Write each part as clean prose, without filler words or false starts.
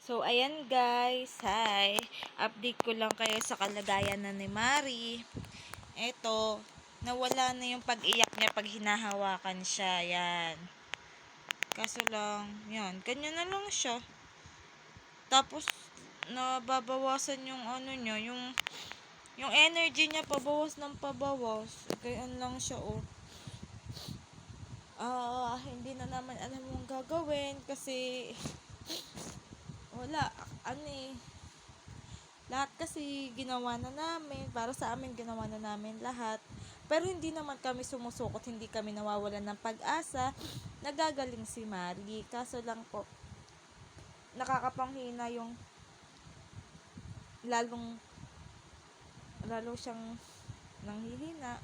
So, ayan guys, hi. Update ko lang kayo sa kalagayan na ni Mari. Eto, nawala na yung pag-iyak niya pag hinahawakan siya, yan. Kaso lang, yan, ganyan na lang siya. Tapos, nababawasan yung ano niya, yung energy niya, pabawas ng pabawas. Ganyan lang siya, oh. Hindi na naman alam mong gagawin kasi wala, lahat kasi ginawa na namin, para sa amin ginawa na namin lahat. Pero hindi naman kami sumusukot, hindi kami nawawalan ng pag-asa. Nagagaling si Mari. Kaso lang po, nakakapanghina yung lalo siyang nanghihina.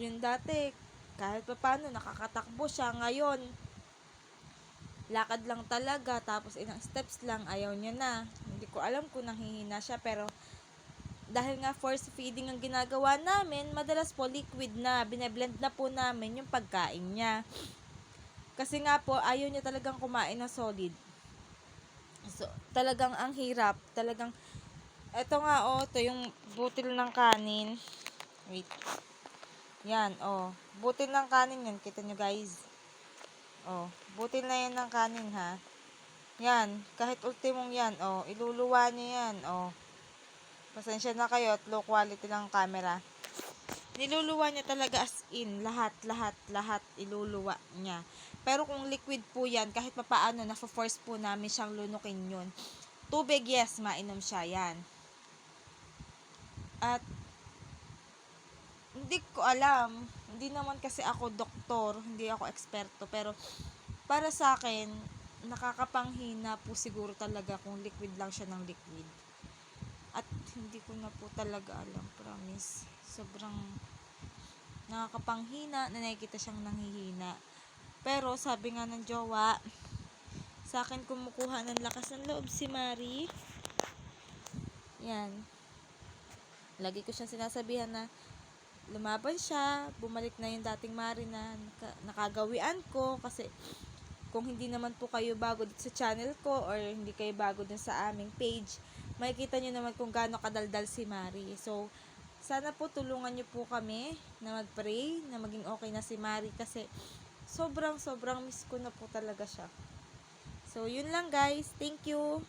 Yung dati, kahit pa paano nakakatakbo siya. Ngayon, lakad lang talaga, tapos ilang steps lang, ayaw niya na. Hindi ko alam kung nanghihina siya, pero dahil nga force feeding ang ginagawa namin, madalas po liquid na, bineblend na po namin yung pagkain niya. Kasi nga po, ayaw niya talagang kumain ng solid. So, talagang ang hirap, talagang, eto nga ito yung butil ng kanin. Wait. Yan, butil ng kanin yan, kita nyo guys. Butil na yan ng kanin ha. Yan, kahit ultimong yan, iluluwa niya yan, Pasensya na kayo at low quality lang camera. Niluluwa niya talaga as in, lahat, iluluwa niya. Pero kung liquid po yan, kahit papaano, na-force po namin siyang lunukin yun. Tubig, yes, mainom siya, yan. At, hindi ko alam, hindi naman kasi ako doktor, hindi ako eksperto, pero para sa akin, nakakapanghina po siguro talaga kung liquid lang siya ng liquid. At hindi ko na po talaga alam, promise. Sobrang nakakapanghina na nakikita siyang nanghihina. Pero sabi nga ng jowa, sa akin kumukuha ng lakas ng loob si Mari. Yan. Lagi ko siyang sinasabihan na lumaban siya, bumalik na yung dating Mari na nakagawian ko. Kasi kung hindi naman po kayo bago dito sa channel ko or hindi kayo bago dun sa aming page, makikita nyo naman kung gaano kadaldal si Mari. So, sana po tulungan nyo po kami na mag-pray na maging okay na si Mari kasi sobrang miss ko na po talaga siya. So, yun lang guys. Thank you.